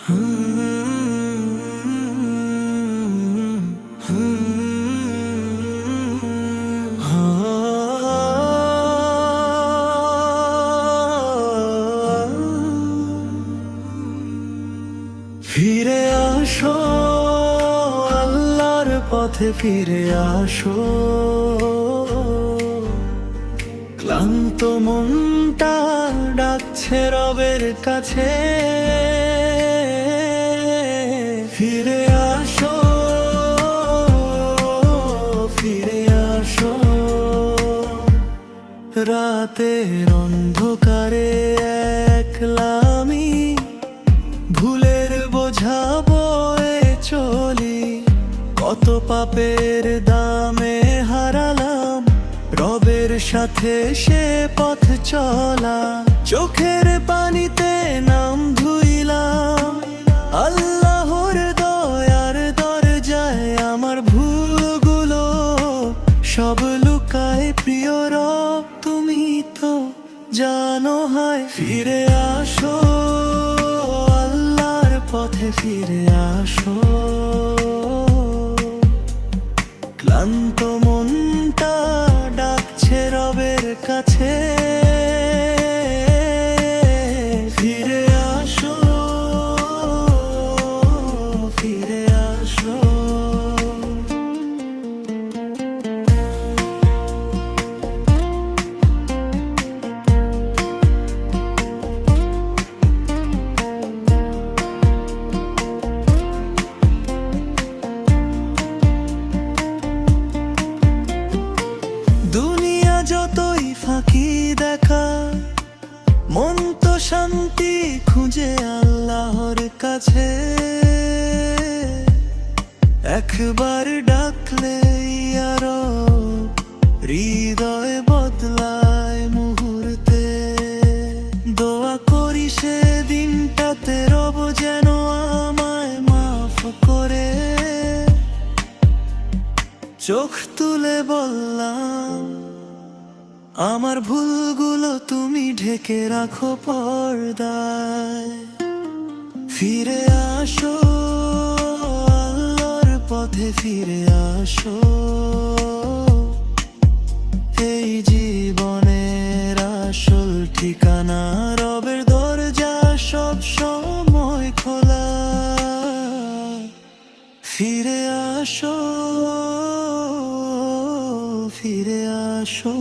ফিরে আসো, আল্লাহর পথে ফিরে আসো। ক্লান্ত মনটা ডাকছে রবের কাছে। ফিরে আসো, ফিরে আসো। রাতের অন্ধকারে একলা আমি ভুলের বোঝা বয়ে চলি। কত পাপের দামে হারালাম রবের সাথে সে পথ চলা। চোখের পানিতে নাম ধুইলাম আল্লাহর দয়ার দরজায়। আমার ভুলগুলো সব লুকায় প্রিয় রব, তুমি তো জানো হয়। ফিরে আসো, আল্লাহর পথে ফিরে আসো। ক্লান্ত মনটা ডাকছে রবের কাছে। ফিরে আসো, ফিরে আসো। দুনিয়া যতই ফাঁকি দেখা, মন তো শান্তি খুঁজে আল্লাহর কাছে। একবার ডাকলে আরো হৃদয় বদলায় মুহূর্তে। দোয়া করি সে দিনটাতে রব যেন আমায় মাফ করে। চোখ তুলে বললাম আমার ভুলগুলো তুমি ঢেকে রাখো পর্দায়। ফিরে আসো, আল্লাহর পথে ফিরে আসো। এই জীবনের আসল ঠিকানা রবের দরজা সব সময় খোলা। ফিরে আসো, ফিরে আসো।